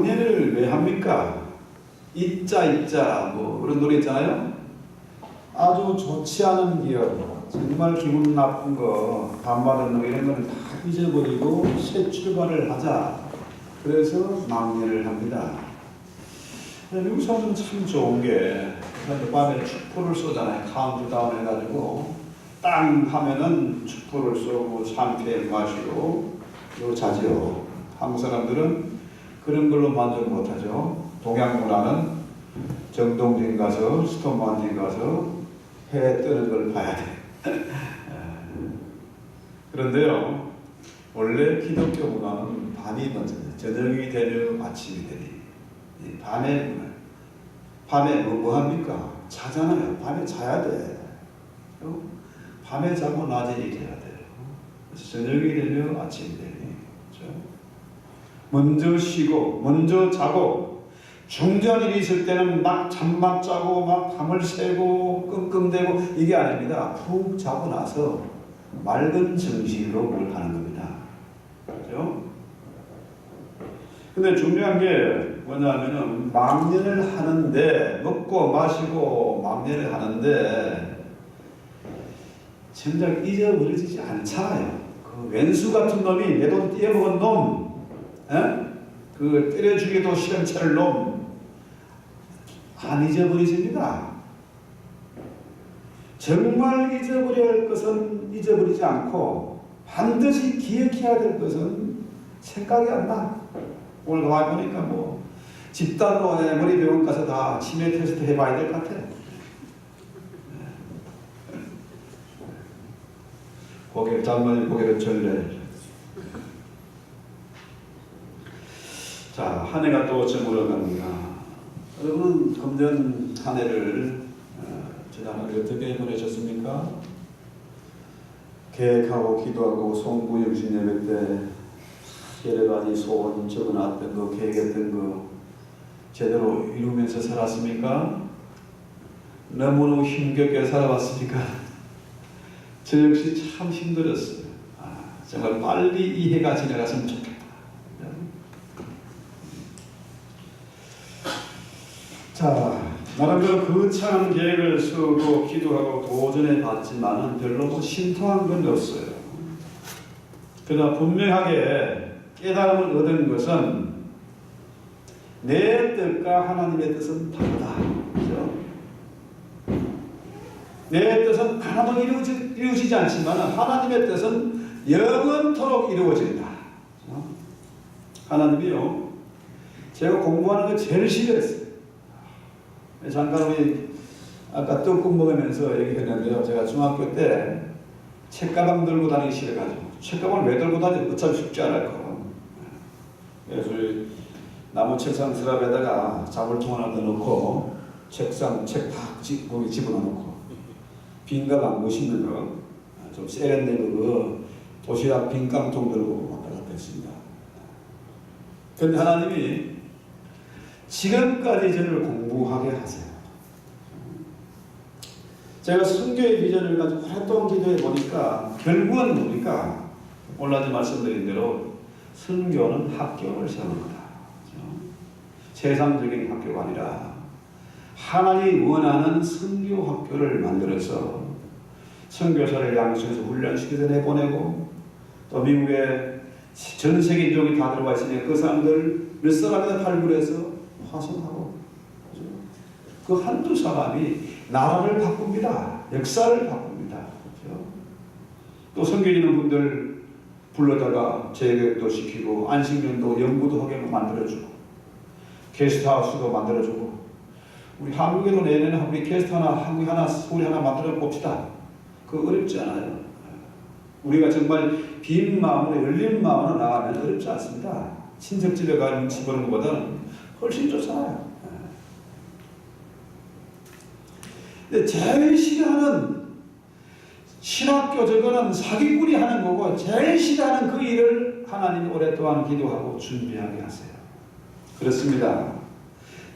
망년을 왜 합니까? 잊자 잊자 뭐 그런 노래 있잖아요. 아주 좋지 않은 기억, 정말 기분 나쁜 거, 반받은 거 이런 거는 다 잊어버리고 새 출발을 하자. 그래서 망년을 합니다. 미국 사람들은 참 좋은 게 밤에 축포를 쏘잖아요. 카운트다운 해가지고 땅 하면은 축포를 쏘고 샴페인 마시고 그리고 자죠. 한국 사람들은 그런 걸로 만족 못하죠. 동양 문화는 정동진 가서 스톤 마운틴 가서 해 뜨는 걸 봐야 돼. 그런데요, 원래 기독교 문화는 밤이 먼저, 저녁이 되면 아침이 되니. 밤에 뭐 합니까? 자잖아요. 밤에 자야 돼. 밤에 자고 낮에 일해야 돼요. 그래서 저녁이 되면 아침이 되니. 그렇죠? 먼저 쉬고, 먼저 자고, 중요한 일이 있을 때는 막 잠만 자고, 막 밤을 새고, 끙끙대고, 이게 아닙니다. 푹 자고 나서 맑은 정신으로 뭘 하는 겁니다. 그렇죠? 근데 중요한 게 뭐냐면은 망년을 하는데, 먹고 마시고 망년을 하는데 정작 잊어버리지 않잖아요. 그 왼수 같은 놈이 내 돈 떼어먹은 놈, 그 때려주기도 시간차를 놈 안 잊어버리십니다. 정말 잊어버려야 할 것은 잊어버리지 않고 반드시 기억해야 될 것은 생각이 안 나. 오늘 와보니까 뭐 집단으로 머리병원 가서 다 치매 테스트 해봐야 될 것 같아. 고개를 잠만 고개를 절래. 자, 한 해가 또 저물어 갑니다. 여러분은 금년 한 해를 지난해 어떻게 보내셨습니까? 계획하고 기도하고 송구영신 예배 때 여러 가지 소원 적어놨던 거, 계획했던 거 제대로 이루면서 살았습니까? 너무너무 힘겹게 살아왔습니까? 저 역시 참 힘들었어요. 정말 빨리 이 해가 지나갔으면 좋겠다. 자, 나름대로 거창한 계획을 쓰고 기도하고 도전해 봤지만은 별로 뭐 신통한 건 없어요. 그러나 분명하게 깨달음을 얻은 것은 내 뜻과 하나님의 뜻은 다르다. 그렇죠? 내 뜻은 하나도 이루어지지 않지만 하나님의 뜻은 영원토록 이루어진다. 그렇죠? 하나님이요, 제가 공부하는 거 제일 싫어했어요. 잠깐 우리 아까 떡국 먹으면서 얘기했는데요. 제가 중학교 때 책가방 들고 다니기 싫어가지고, 책가방을 왜 들고 다니지? 어차피 숙제 안 할 거. 그래서 나무 책상 서랍에다가 자물통 하나 넣어놓고 책상 책 다 거기 집어넣고 빈 가방 멋있는 거 좀 세련된 거 도시락 빈 깡통 들고 왔다 갔다 했습니다. 그런데 하나님이 지금까지 저를 공부하게 하세요. 제가 선교의 비전을 가지고 오랫동안 기도해 보니까 결국은 뭡니까? 오늘 말씀드린 대로 선교는 학교를 세우는 거다. 그렇죠? 세상적인 학교가 아니라 하나님이 원하는 선교 학교를 만들어서 선교사를 양성해서 훈련시켜서 내보내고 또 미국에 전 세계 인종이 다 들어와 있으니까 그 사람들 몇 사람이나 발굴해서 화성하고 그 한두 사람이 나라를 바꿉니다. 역사를 바꿉니다. 그렇죠? 또 선교에 있는 분들 불러다가 재교육도 시키고 안식년도 연구도 하게 만들어주고 게스트하우스도 만들어주고 우리 한국에도 내년에 우리 게스트 하나 한국에 하나 서울에 하나 만들어 봅시다. 그거 어렵지 않아요. 우리가 정말 빈 마음으로 열린 마음으로 나가면 어렵지 않습니다. 친척집에 가서 눈치 보는 것보다는 훨씬 좋잖아요. 근데 제일 싫어하는 신학교적으로는 사기꾼이 하는 거고 제일 싫어하는 그 일을 하나님이 오랫동안 기도하고 준비하게 하세요. 그렇습니다.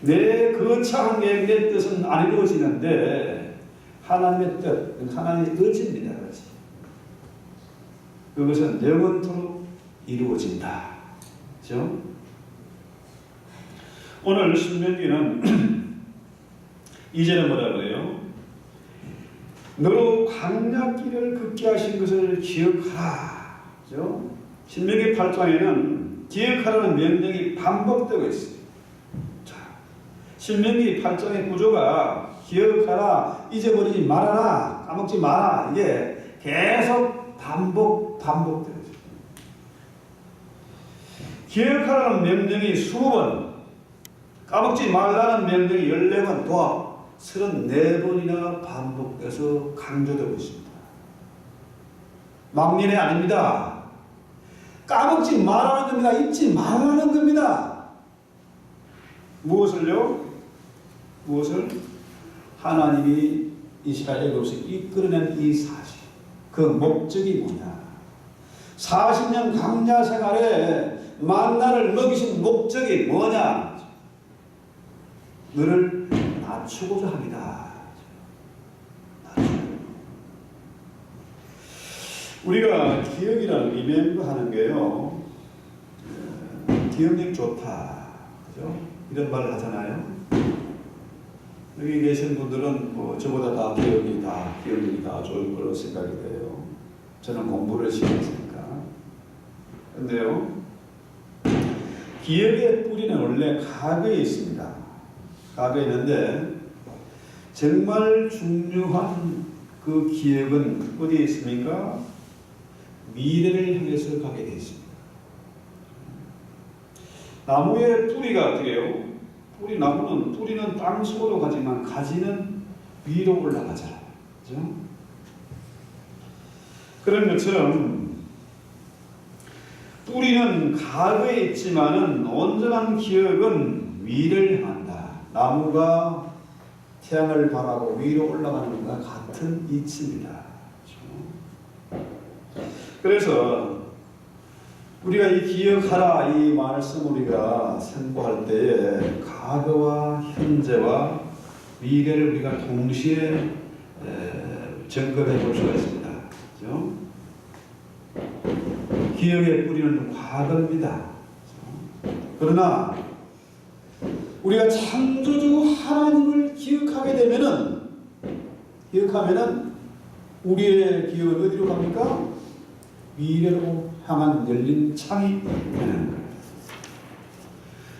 내 거창한 계획, 내 뜻은 안 이루어지는데 하나님의 뜻, 하나님의 의지입니다. 그렇지? 그것은 영원토록 이루어진다. 그렇죠? 오늘 신명기는 이제는 뭐라 그래요? 너로 광야길을 걷게 하신 것을 기억하라. 그죠? 신명기 8장에는 기억하라는 명령이 반복되고 있어요. 자, 신명기 8장의 구조가 기억하라, 잊어버리지 말아라, 까먹지 마라, 이게 계속 반복되고 있어요. 기억하라는 명령이 20번, 까먹지 말라는 명령이 14번, 더 34번이나 반복돼서 강조되고 있습니다. 막연해 아닙니다. 까먹지 말라는 겁니다. 잊지 말라는 겁니다. 무엇을요? 무엇을? 하나님이 이스라엘 애굽에서 이끌어낸 이 사실, 그 목적이 뭐냐? 40년 광야 생활에 만나를 먹이신 목적이 뭐냐? 너를 낮추고자 합니다. 우리가 기억이라는 리멤버 하는 게요, 기억력 좋다, 그죠? 이런 말을 하잖아요. 여기 계신 분들은 뭐 저보다 다 기억력이 다 좋을 거로 생각이 돼요. 저는 공부를 시켰으니까. 근데요, 기억의 뿌리는 원래 가거에 있습니다. 가거에 있는데 정말 중요한 그 기억은 어디에 있습니까? 미래를 향해서 가게 되어 있습니다. 나무의 뿌리가 어떻게 해요? 뿌리는 땅 속으로 가지만 가지는 위로 올라가잖아요. 그죠? 그런 것처럼 뿌리는 가거에 있지만은 온전한 기억은 위를 향한다. 나무가 태양을 바라고 위로 올라가는 것과 같은 이치입니다. 그래서 우리가 이 기억하라 이 말씀 우리가 선포할 때에 과거와 현재와 미래를 우리가 동시에 점검해 볼 수가 있습니다. 그렇죠? 기억의 뿌리는 과거입니다. 그러나 우리가 창조주 하나님을 기억하면은 우리의 기억은 어디로 갑니까? 미래로 향한 열린 창이 되는 거예요.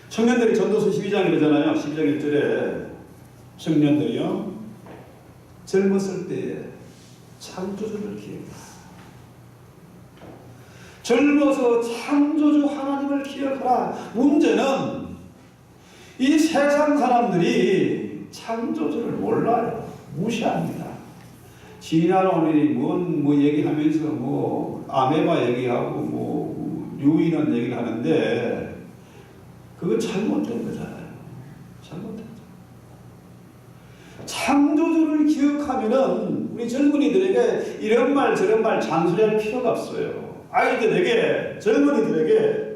청년들이 전도서 12장 이러잖아요. 12장 1절에 청년들이요, 젊었을 때에 창조주를 기억하라. 젊어서 창조주 하나님을 기억하라. 문제는 이 세상 사람들이 창조주를 몰라요. 무시합니다. 지나오니 뭐 얘기하면서 아메바 얘기하고 유인원 얘기를 하는데 그거 잘못된 거잖아요. 잘못된 거. 창조주를 기억하면은 우리 젊은이들에게 이런 말 저런 말 잔소리할 필요가 없어요. 아이들에게, 젊은이들에게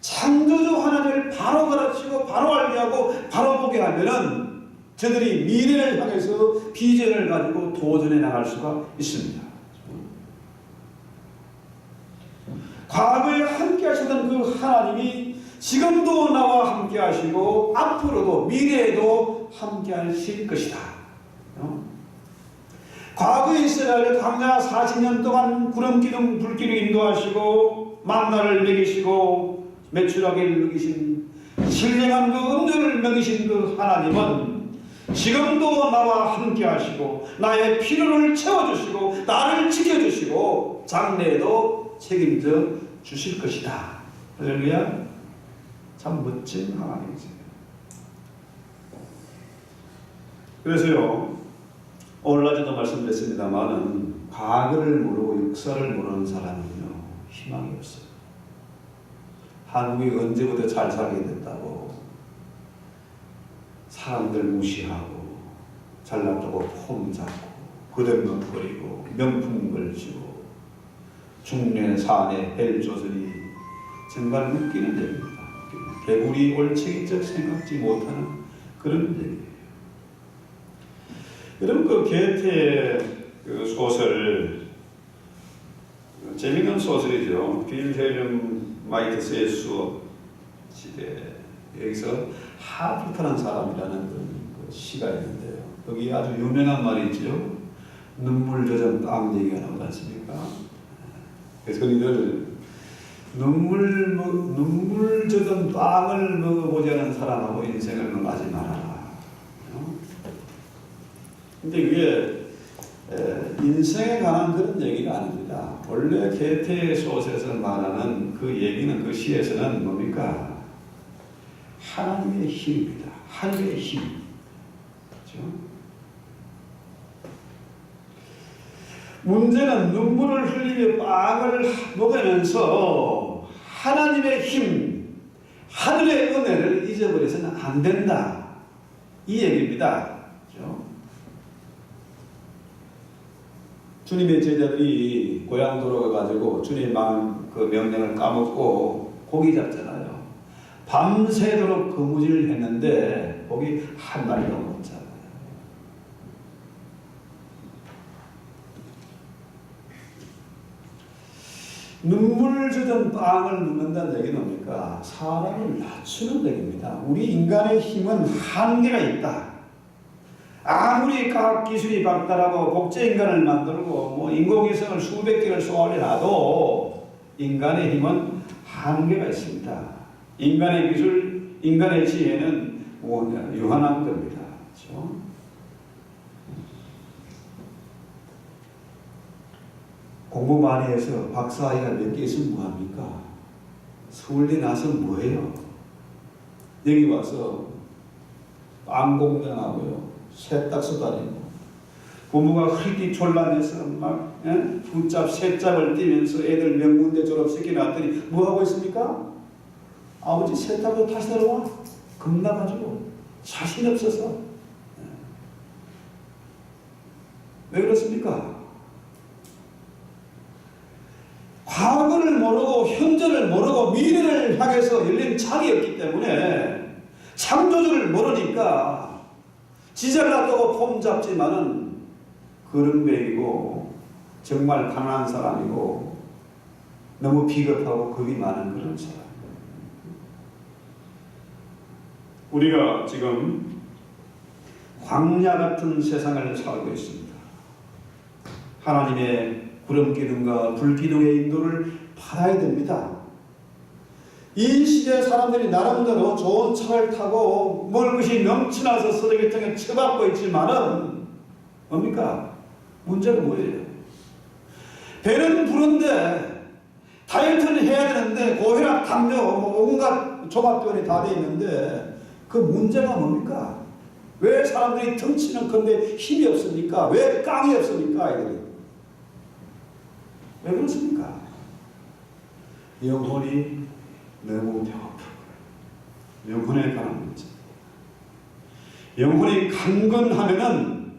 창조주 하나님을 바로 가르치고 바로 알게 하고 바로 보게 하면은 저들이 미래를 향해서 비전을 가지고 도전해 나갈 수가 있습니다. 과거에 함께 하시던 그 하나님이 지금도 나와 함께 하시고 앞으로도 미래에도 함께 하실 것이다. 과거에 이스라엘 광야 40년 동안 구름기둥 불기둥 인도하시고 만나를 먹이시고 메추라기를 먹이신 신령한 그 음료를 먹이신 그 하나님은 지금도 나와 함께 하시고 나의 필요를 채워주시고 나를 지켜주시고 장래에도 책임져 주실 것이다. 할렐루야. 참 멋진 하나님이세요. 그래서요, 오늘날에도 말씀드렸습니다만은 과거를 모르고 역사를 모르는 사람은요 희망이 없어요. 한국이 언제부터 잘 살게 됐다고 사람들 무시하고 잘났다고 폼 잡고 거듭먹거리고 명품 걸치고 중내 산에 헬조선이 정말 웃기는 얘기입니다. 개구리 올챙이적 생각지 못하는 그런 얘기예요. 여러분 그 게테의 그 소설 재미있는 소설이죠. 빌헬름 마이트스의 수업 시대 여기서 하프트라는 사람이라는 그 시가 있는데요. 여기 아주 유명한 말이 있죠. 눈물 젖은 빵 얘기가 나오지 않습니까? 그래서 이들 눈물 젖은 빵을 먹어보자는 사람하고 인생을 응하지 말아라. 근데 그게 인생에 관한 그런 얘기가 아닙니다. 원래 게테 소설에서 말하는 그 얘기는, 그 시에서는 뭡니까? 하나님의 힘입니다. 하늘의 힘. 그렇죠? 문제는 눈물을 흘리며 빵을 먹으면서 하나님의 힘, 하늘의 은혜를 잊어버려서는 안 된다. 이 얘기입니다. 그렇죠? 주님의 제자들이 고향 돌아가가지고 주님 그 명령을 까먹고 고기 잡잖아요. 밤새도록 거무질을 했는데 고기 한 마리도 못 잡아요. 눈물 젖은 빵을 먹는다는 얘기는 뭡니까? 사람을 낮추는 얘기입니다. 우리 인간의 힘은 한계가 있다. 아무리 과학기술이 발달하고 복제인간을 만들고 인공위성을 수백 개를 쏘아올려놔도 인간의 힘은 한계가 있습니다. 인간의 기술, 인간의 지혜는 유한한 겁니다. 그렇죠? 공부 많이 해서 박사학위가 몇 개 있으면 뭐합니까? 서울대 나서 뭐해요? 여기 와서 빵 공장하고요, 세탁소 다니고, 부모가 흐릿히 졸라내서 막 두짭 세짭을 띄면서 애들 명문대 졸업시켜놨더니 뭐하고 있습니까? 아버지 세탁소 다시 들어와? 겁나가지고 자신 없어서. 왜 그렇습니까? 과거를 모르고 현재를 모르고 미래를 향해서 열린 창이 없기 때문에 창조주를 모르니까 지잘났다고 폼 잡지만은 거름뱅이고 정말 가난한 사람이고 너무 비겁하고 겁이 많은 그런 사람. 우리가 지금 광야 같은 세상을 살고 있습니다. 하나님의 구름 기둥과 불 기둥의 인도를 받아야 됩니다. 이 시대 사람들이 나름대로 좋은 차를 타고 먹을 것이 넘쳐나서 쓰레기통에 처박고 있지만은 뭡니까? 문제가 뭐예요? 배는 부른데 다이어트는 해야 되는데 고혈압, 당뇨, 온갖 종합병원이 다 돼 있는데 그 문제가 뭡니까? 왜 사람들이 덩치는 건데 힘이 없습니까? 왜 깡이 없습니까? 이들이. 왜 그렇습니까? 영혼이 너무 배고프고 영혼에 관한 문제. 영혼이 강건하면은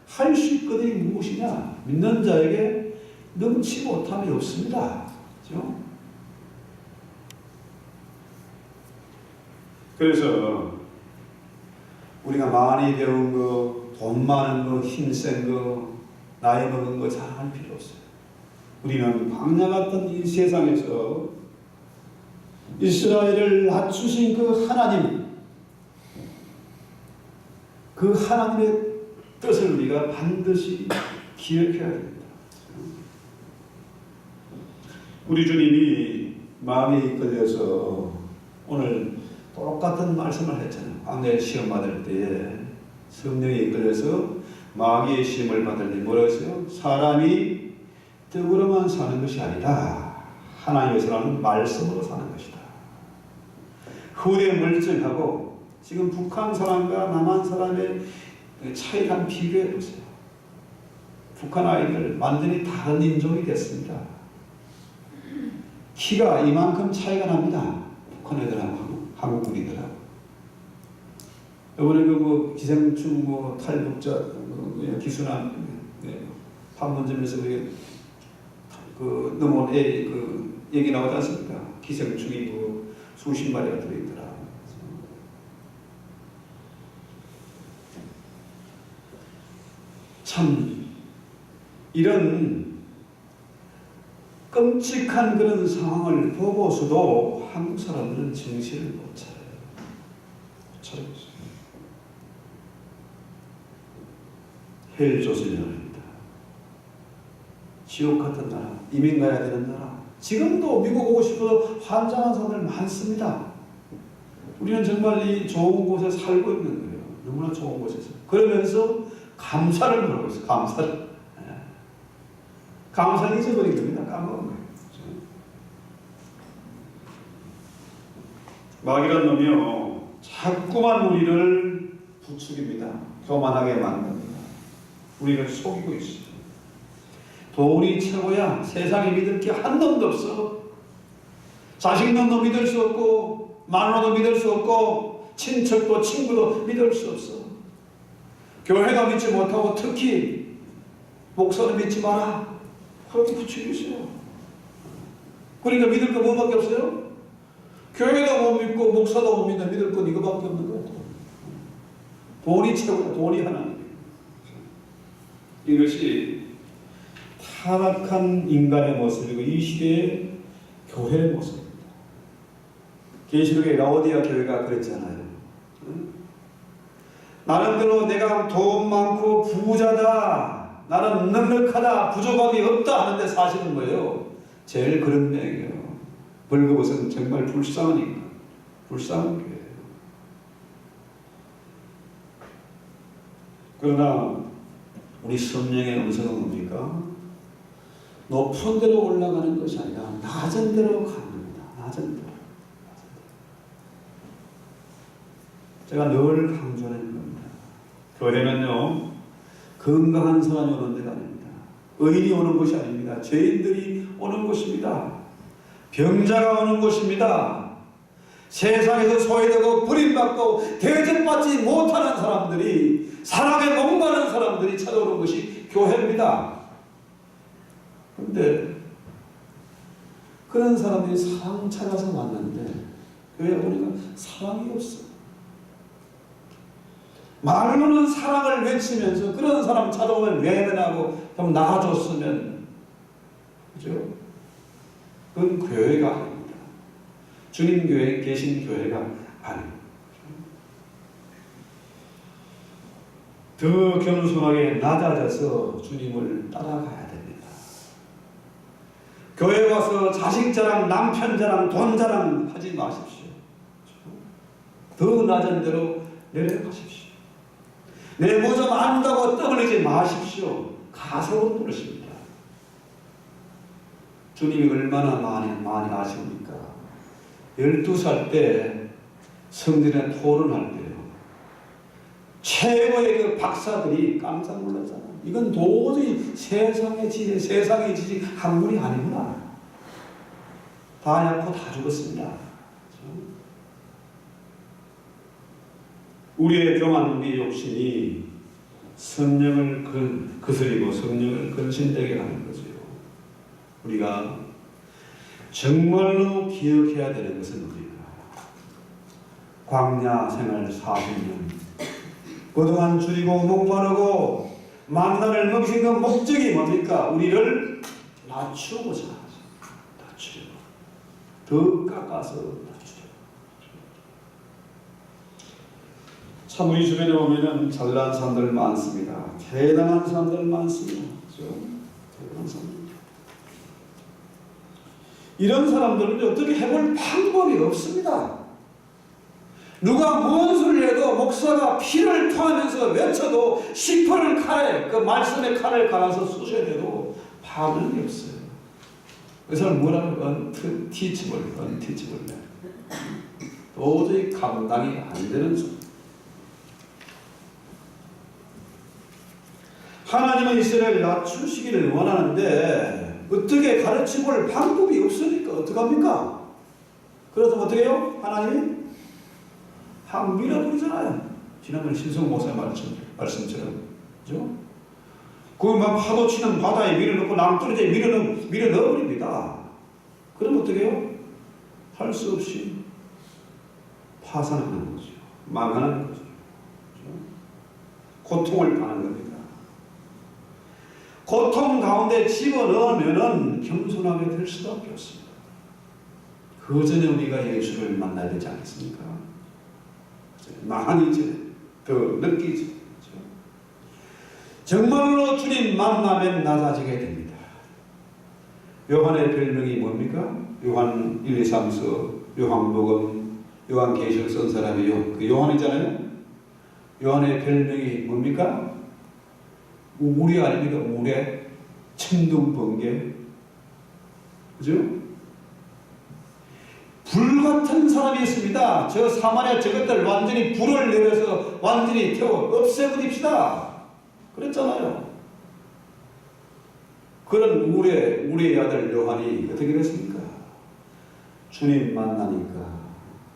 할 수 있거든이 무엇이냐? 믿는 자에게 넘치 못함이 없습니다. 그렇죠? 그래서 우리가 많이 배운 거, 돈 많은 거, 힘센 거, 나이 먹은 거 자랑할 필요 없어요. 우리는 광야 같은 이 세상에서 이스라엘을 낮추신 그 하나님, 그 하나님의 뜻을 우리가 반드시 기억해야 됩니다. 우리 주님이 마음에 이끌려서 오늘 똑같은 말씀을 했잖아요. 광야에 시험 받을 때에 성령에 이끌려서 마귀의 시험을 받을 때 뭐라고 했어요? 사람이 떡으로만 사는 것이 아니라 하나님께서는 말씀으로 사는 것이다. 후대 멀쩡하고 지금 북한 사람과 남한 사람의 차이를 한번 비교해 보세요. 북한 아이들 완전히 다른 인종이 됐습니다. 키가 이만큼 차이가 납니다. 북한 애들하고 한국 분이들하고. 이번에 그 기생충 탈북자 기순한 판문점에서 넘어온 애 얘기 나오지 않습니까? 기생충이 수십 마리가 들어있더라. 참 이런 끔찍한 그런 상황을 보고서도 한국 사람들은 정신을 못 차려요. 차리고 있어요. 헬조선이라고 합니다. 지옥 같은 나라, 이민 가야 되는 나라. 지금도 미국 오고 싶어서 환장한 사람들 많습니다. 우리는 정말 이 좋은 곳에 살고 있는 거예요. 너무나 좋은 곳에서. 그러면서 감사를 모르고 있어요. 감사를. 감사를 잊어버린 겁니다. 까먹은 거예요. 마귀란 놈이요, 자꾸만 우리를 부추깁니다. 교만하게 만듭니다. 우리를 속이고 있어요. 돈이 최고야. 세상에 믿을 게 한 놈도 없어. 자식놈도 믿을 수 없고, 마누라도 믿을 수 없고, 친척도 친구도 믿을 수 없어. 교회가 믿지 못하고 특히 목사를 믿지 마라. 그렇게 부추기고 있어요. 그러니까 믿을 거 뭐밖에 없어요? 교회도 못 믿고 목사도 못 믿는 믿을 건 이거밖에 없는 거예요. 돈이 최고야. 돈이 하나님. 이것이 타락한 인간의 모습이고 이 시대의 교회의 모습입니다. 계시록의 라오디아 교회가 그랬잖아요. 나름대로 내가 돈 많고 부자다, 나는 넉넉하다, 부족함이 없다 하는데 사실은 뭐예요? 제일 그런 명이에요. 벌거벗은 정말 불쌍한 인간, 불쌍한 교회예요. 그러나 우리 성령의 음성은 뭡니까? 높은 데로 올라가는 것이 아니라 낮은 데로 가는 겁니다. 낮은 데로. 제가 늘 강조하는 겁니다. 교회는요, 건강한 사람이 오는 데가 아닙니다. 의인이 오는 것이 아닙니다. 죄인들이 오는 곳입니다. 병자가 오는 곳입니다. 세상에서 소외되고 버림받고 대접받지 못하는 사람들이, 사랑에 목마른 사람들이 찾아오는 것이 교회입니다. 그런데 그런 사람들이 사랑 찾아서 왔는데 교회 오니까 사랑이 없어. 말로는 사랑을 외치면서 그런 사람 찾아오면 외면하고 좀 나아줬으면, 그죠? 그건 교회가 아닙니다. 주님 교회에 계신 교회가 아닙니다. 더 겸손하게 낮아져서 주님을 따라가야 됩니다. 교회 와서 자식 자랑, 남편 자랑, 돈 자랑 하지 마십시오. 더 낮은 데로 내려가십시오. 내 뭐 좀 안다고 떠벌리지 마십시오. 가석으로 부르십니다. 주님이 얼마나 많이 아십니까? 12살 때 성전에 토론할 때요, 최고의 그 박사들이 깜짝 놀랐잖아요. 이건 도저히 세상의 지식 학문이 아니구나. 다 얕고 다 죽었습니다. 우리의 교만, 우리의 욕심이 성령을 거스리고 성령을 근신되게 하는 거죠. 우리가 정말로 기억해야 되는 것은 뭡니까? 광야 생활 40년 그동안 줄이고 목마르고 만나를 먹인 그 목적이 뭡니까? 우리를 낮추고자 하죠. 낮추려고. 더 깎아서 낮추려고. 참 우리 주변에 보면은 잘난 사람들 많습니다. 대단한 사람들 많습니다. 그렇죠? 대단한 사람들. 이런 사람들은 어떻게 해볼 방법이 없습니다. 누가 무엇을 해도 목사가 피를 토하면서 외쳐도 시퍼를 칼에, 그 말씀의 칼을 갈아서 쑤셔대도 반응이 없어요. 그 사람 뭐라고? unteachable. 도저히 감당이 안 되는 소리. 하나님은 이스라엘을 낮추시기를 원하는데 어떻게 가르치볼 방법이 없으니까 어떡합니까? 그래서 어떻게 해요? 하나님이 확 밀어버리잖아요. 지난번에 신성 목사의 말씀처럼. 그죠? 그 막 파도 치는 바다에 밀어넣고 남떨어지에 밀어넣어버립니다. 그럼 어떻게 해요? 할 수 없이 파산하는 거죠. 망하는 거죠. 그죠? 고통을 당하는 겁니다. 고통 가운데 집어넣으면은 겸손하게 될 수밖에 없습니다. 그 전에 우리가 예수를 만나야 되지 않겠습니까? 많이 더 느끼죠. 정말로 주님 만나면 낮아지게 됩니다. 요한의 별명이 뭡니까? 요한 1, 2, 3서, 요한복음, 요한계시록 쓴 사람이요. 그 요한이잖아요. 요한의 별명이 뭡니까? 우레 아닙니까? 우레, 천둥번개, 그죠? 불같은 사람이었습니다. 저 사마리아 저것들 완전히 불을 내려서 완전히 태워 없애버립시다. 그랬잖아요. 그런 우레의 아들 요한이 어떻게 됐습니까? 주님 만나니까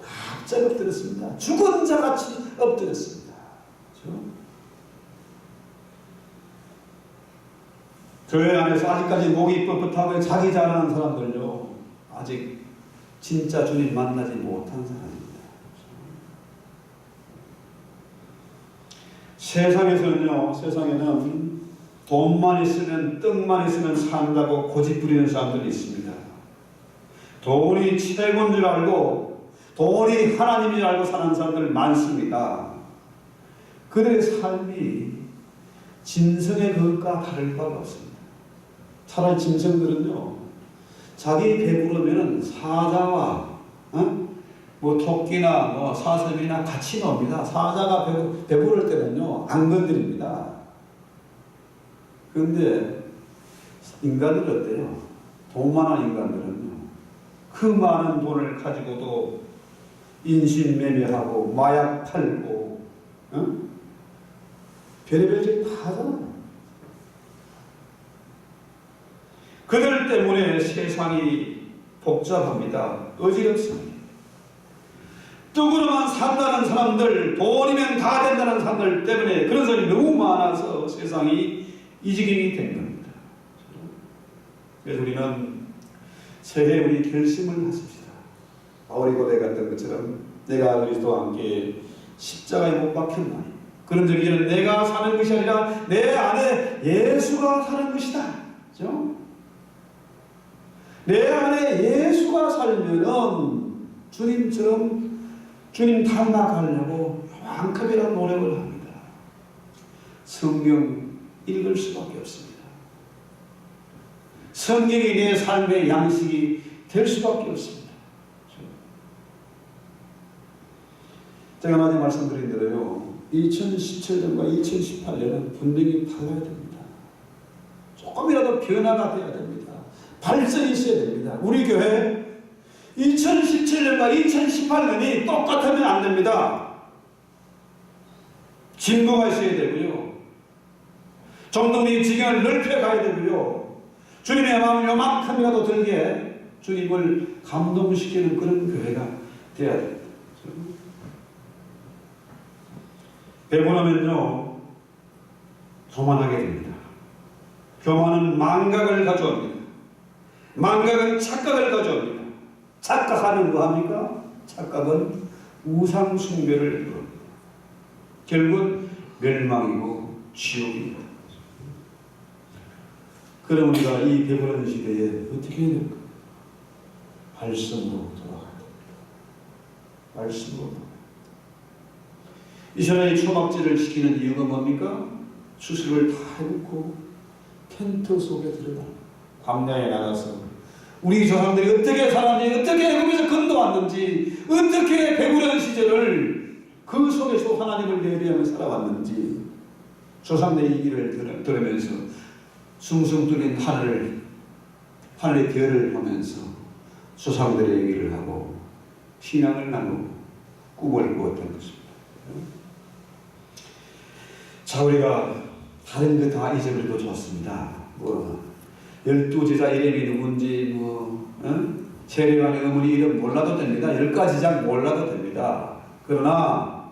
갑자기 엎드렸습니다. 죽은 자같이 엎드렸습니다. 그렇죠? 교회 안에서 아직까지 목이 뻣뻣하고 자기 자랑하는 사람들요, 아직 진짜 주님 만나지 못한 사람입니다. 세상에는 돈만 있으면 떡만 있으면 산다고 고집부리는 사람들이 있습니다. 돈이 최고인 줄 알고 돈이 하나님인 줄 알고 사는 사람들 많습니다. 그들의 삶이 짐승의 것과 다를 바가 없습니다. 차라리 짐승들은요, 자기 배부르면 사자와 뭐 토끼나 뭐 사슴이나 같이 놉니다. 사자가 배부를 때는요 안 건드립니다. 그런데 인간들은 어때요? 돈 많은 인간들은요, 그 많은 돈을 가지고도 인신매매하고 마약 팔고 별의별 짓 다 하잖아요. 그들 때문에 세상이 복잡합니다. 어지럽습니다. 떡으로만 산다는 사람들, 돈이면 다 된다는 사람들 때문에 그런 사람이 너무 많아서 세상이 이 지경이 된 겁니다. 그래서 우리는 새해 우리 결심을 하십시다. 바울이 고백했던 것처럼 내가 그리스도와 함께 십자가에 못 박혔나니 그런 적에는 내가 사는 것이 아니라 내 안에 예수가 사는 것이다. 그렇죠? 내 안에 예수가 살면은 주님처럼 주님 닮아가려고 요만큼이라도 노력을 합니다. 성경 읽을 수밖에 없습니다. 성경이 내 삶의 양식이 될 수밖에 없습니다. 제가 많이 말씀드린 대로요, 2017년과 2018년은 분명히 달라야 됩니다. 조금이라도 변화가 돼야 됩니다. 발전이 있어야 됩니다. 우리 교회 2017년과 2018년이 똑같으면 안 됩니다. 진보가 있어야 되고요, 좀 더 우리 지경을 넓혀가야 되고요, 주님의 마음을 요만큼이라도 들게 주님을 감동시키는 그런 교회가 되어야 됩니다. 배분하면요 교만하게 됩니다. 교만은 망각을 가져옵니다. 망각은 착각을 가져옵니다. 착각하는 거 합니까? 착각은 우상 숭배를 이루어옵니다. 결국은 멸망이고 지옥입니다. 그럼 우리가 이 배부른 시대에 어떻게 해야 될까? 말씀으로 돌아가야 됩니다. 말씀으로 돌아가야 됩니다. 이스라엘이 초막제를 지키는 이유가 뭡니까? 수술을 다 해놓고 텐트 속에 들어가 광야에 나가서 우리 조상들이 어떻게 살았는지, 어떻게 거기서 건너왔는지, 어떻게 배부른 시절을 그 속에서 하나님을 예배하며 살아왔는지 조상들의 얘기를 들으면서 숭숭 뚫린 하늘의 별을 보면서 조상들의 얘기를 하고 신앙을 나누고 꿈을 꾸었던 것입니다. 자, 우리가 다른 거 다 잊어버려도 좋습니다. 뭐 12제자 이름이 누군지 세례요한의 어머니 이름 몰라도 됩니다. 10가지 몰라도 됩니다. 그러나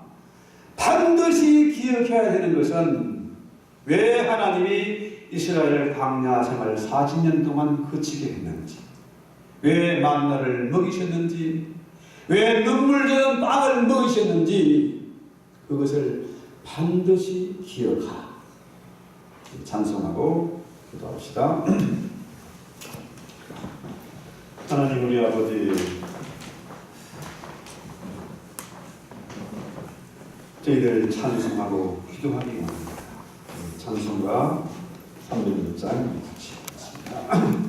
반드시 기억해야 되는 것은 왜 하나님이 이스라엘 광야 생활 40년 동안 거치게 했는지, 왜 만나를 먹이셨는지, 왜 눈물 젖은 빵을 먹이셨는지 그것을 반드시 기억하라. 찬송하고 기도합시다. 하나님 우리 아버지, 저희들 찬송하고 기도하기 원합니다. 찬송가 300절 짤 같이.